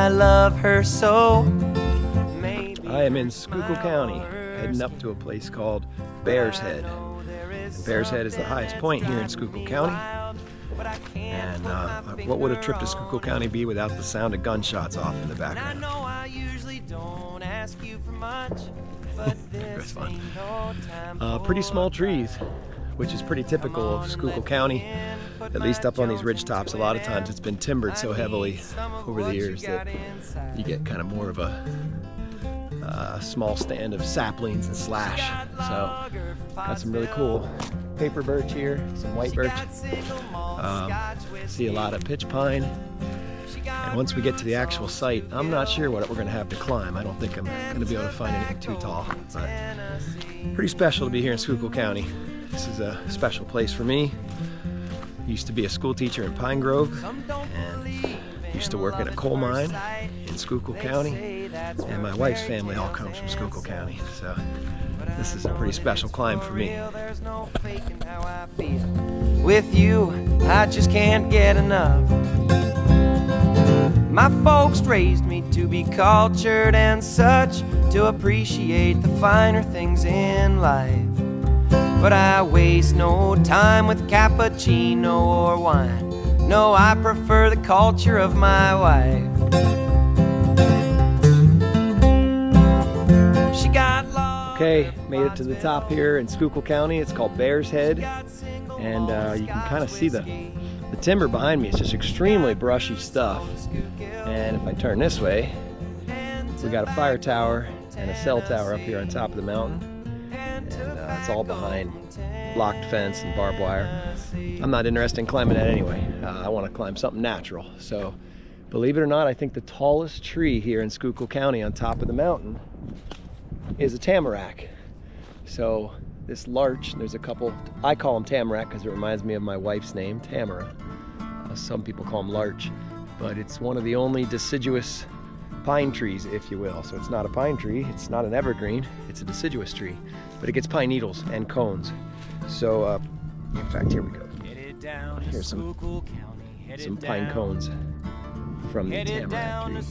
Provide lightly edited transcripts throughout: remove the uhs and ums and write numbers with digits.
love her so. I am in Schuylkill County, heading up to a place called Bear's Head. And Bear's Head is the highest point here in Schuylkill County. And what would a trip to Schuylkill County be without the sound of gunshots off in the background? That's fun. Pretty small trees, which is pretty typical of Schuylkill County, at least up on these ridge tops. A lot of times it's been timbered so heavily over the years that you get kind of more of a small stand of saplings and slash. So got some really cool paper birch here, some white birch. See a lot of pitch pine. And once we get to the actual site, I'm not sure what we're going to have to climb. I don't think I'm going to be able to find anything too tall. But pretty special to be here in Schuylkill County. This is a special place for me. Used to be a school teacher in Pine Grove and used to work in a coal mine in Schuylkill County. And my wife's family all comes from Schuylkill County. So this is a pretty special climb for me. With you, I just can't get enough. My folks raised me to be cultured and such, to appreciate the finer things in life. But I waste no time with cappuccino or wine. No, I prefer the culture of my wife. She got lost. Okay, made it to the top here in Schuylkill County. It's called Bear's Head, and you can kind of see the timber behind me. It's just extremely brushy stuff. And if I turn this way, we got a fire tower and a cell tower up here on top of the mountain, and it's all behind locked fence and barbed wire. I'm not interested in climbing that anyway. I want to climb something natural. So believe it or not, I think the tallest tree here in Schuylkill County on top of the mountain is a tamarack. So this larch, there's a couple, I call them tamarack because it reminds me of my wife's name, Tamara. Some people call them larch, but it's one of the only deciduous pine trees, if you will. So it's not a pine tree, it's not an evergreen, it's a deciduous tree, but it gets pine needles and cones. So in fact, here we go. Here's some pine cones from the tamarack tree.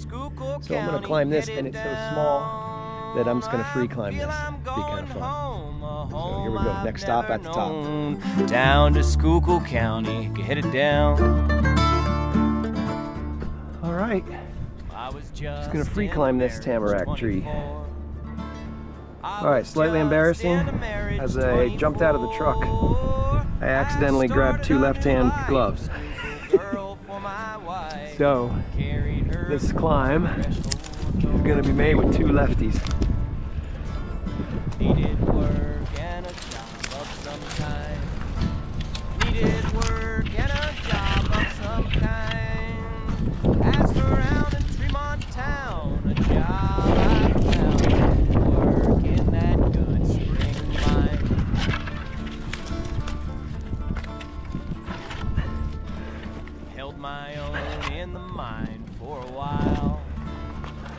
So I'm gonna climb this, and it's so small that I'm just gonna free climb this. It'll be kind of fun. So here we go, next stop at the top. Down to Schuylkill County, headed down. All right, just gonna free climb this tamarack tree. All right, slightly embarrassing. As I jumped out of the truck, I accidentally grabbed two left-hand gloves. So this climb is gonna be made with two lefties. Needed work and a job of some kind. Needed work and a job of some kind. Asked around in Tremont town, a job I found. Work in that good spring mine. Held my own in the mine for a while.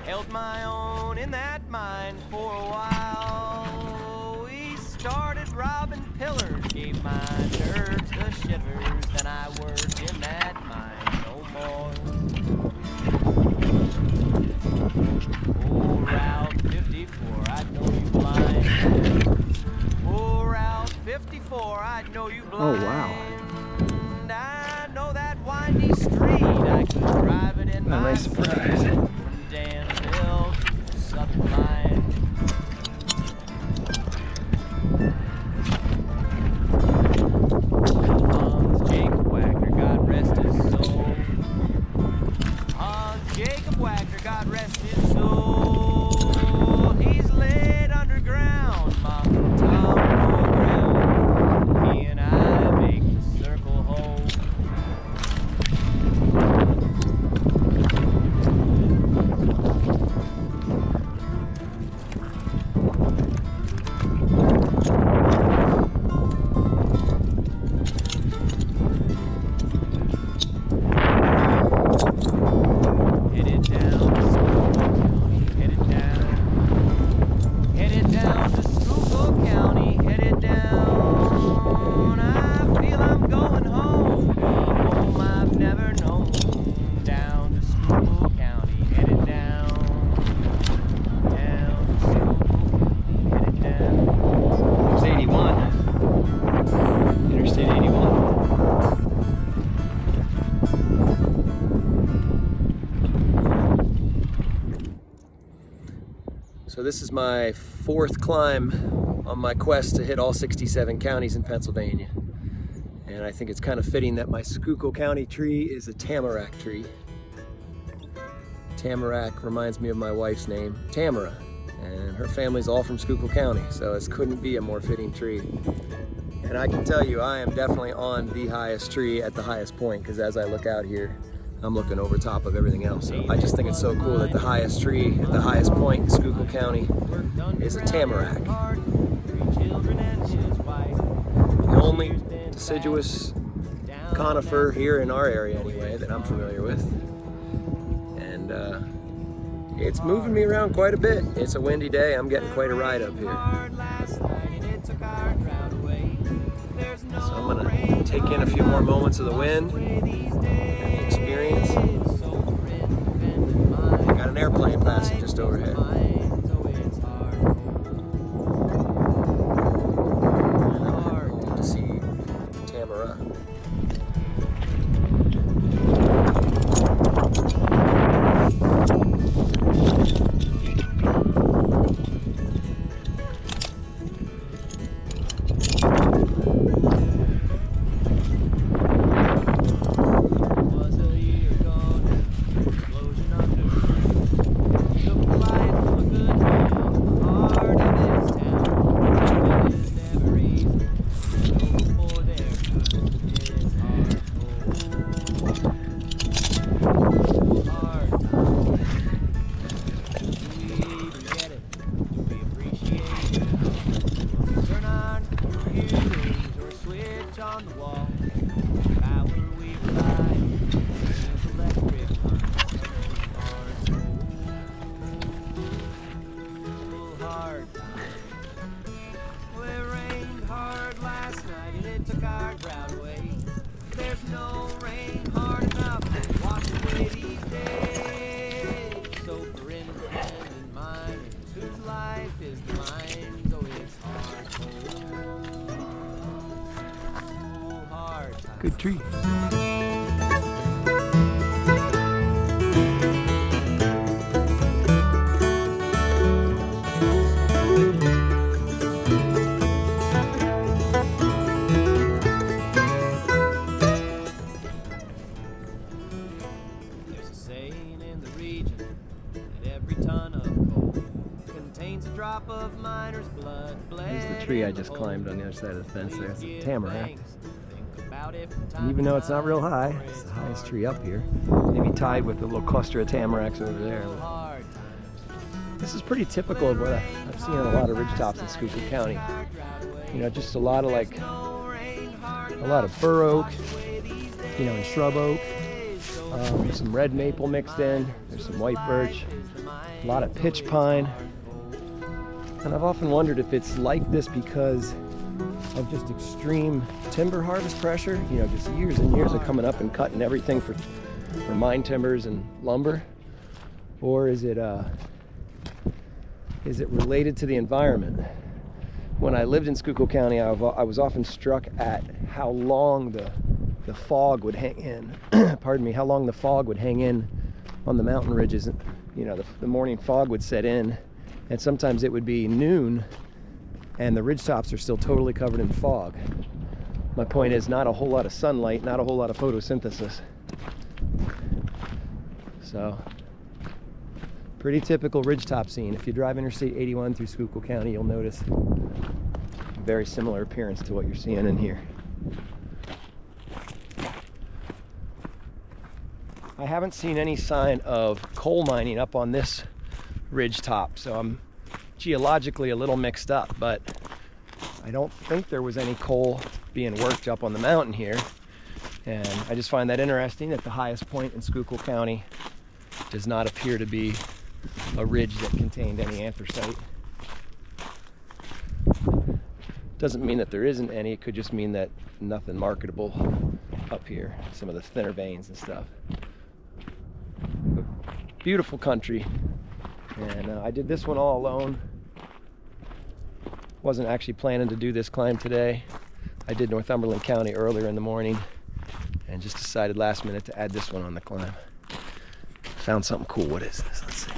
Held my own in that mine for a while. We started robbing pillars, gave my nerves the shivers. Then I worked in that mine no more. Oh, Route 54, I know you blind. Oh, Route 54, I know you blind. Oh, wow. I know that windy street, I could drive it in What a my nice surprise. sleep. Danville, Southern Line. Hans Jacob Wagner, God rest his soul. Hans Jacob Wagner, God rest his soul. He's laid underground, mountain top, no ground. He and I make the circle whole. this is my 4th climb on my quest to hit all 67 counties in Pennsylvania. And I think it's kind of fitting that my Schuylkill County tree is a tamarack tree. Tamarack reminds me of my wife's name, Tamara, and her family's all from Schuylkill County, so this couldn't be a more fitting tree. And I can tell you, I am definitely on the highest tree at the highest point, because as I look out here, I'm looking over top of everything else. So I just think it's so cool that the highest tree at the highest point in Schuylkill County is a tamarack. The only deciduous conifer here in our area anyway that I'm familiar with. And it's moving me around quite a bit. It's a windy day, I'm getting quite a ride up here. So I'm gonna take in a few more moments of the wind and the experience. I got an airplane passing just overhead. To see Tamara. Good tree. There's a saying in the region that every ton of coal contains a drop of miner's blood. There's the tree I just climbed on the other side of the fence there. It's a tamarack. And even though it's not real high, it's the highest tree up here. Maybe tied with a little cluster of tamaracks over there. This is pretty typical of what I've seen on a lot of ridgetops in Schuylkill County. You know, just a lot of bur oak, you know, and shrub oak. There's some red maple mixed in. There's some white birch. A lot of pitch pine. And I've often wondered if it's like this because of just extreme timber harvest pressure, you know, just years and years of coming up and cutting everything for mine timbers and lumber, or is it related to the environment? When I lived in Schuylkill County, I was often struck at how long the fog would hang in. Pardon me, how long the fog would hang in on the mountain ridges. You know, the morning fog would set in, and sometimes it would be noon and the ridgetops are still totally covered in fog. My point is, not a whole lot of sunlight, not a whole lot of photosynthesis. So, pretty typical ridgetop scene. If you drive Interstate 81 through Schuylkill County, you'll notice a very similar appearance to what you're seeing in here. I haven't seen any sign of coal mining up on this ridgetop, so I'm geologically a little mixed up, but I don't think there was any coal being worked up on the mountain here. And I just find that interesting that the highest point in Schuylkill County does not appear to be a ridge that contained any anthracite. Doesn't mean that there isn't any, it could just mean that nothing marketable up here, some of the thinner veins and stuff. But beautiful country. And I did this one all alone. Wasn't actually planning to do this climb today. I did Northumberland County earlier in the morning and just decided last minute to add this one on the climb. Found something cool. What is this? Let's see.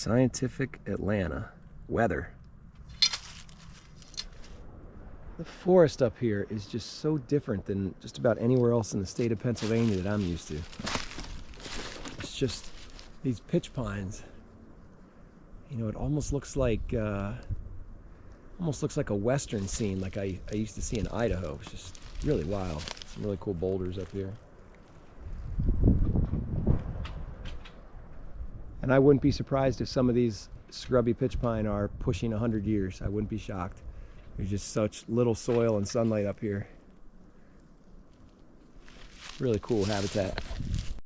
Scientific Atlanta. Weather. The forest up here is just so different than just about anywhere else in the state of Pennsylvania that I'm used to. It's just these pitch pines. You know, it almost looks like a western scene like I used to see in Idaho. It's just really wild. Some really cool boulders up here. And I wouldn't be surprised if some of these scrubby pitch pine are pushing 100 years. I wouldn't be shocked. There's just such little soil and sunlight up here. Really cool habitat.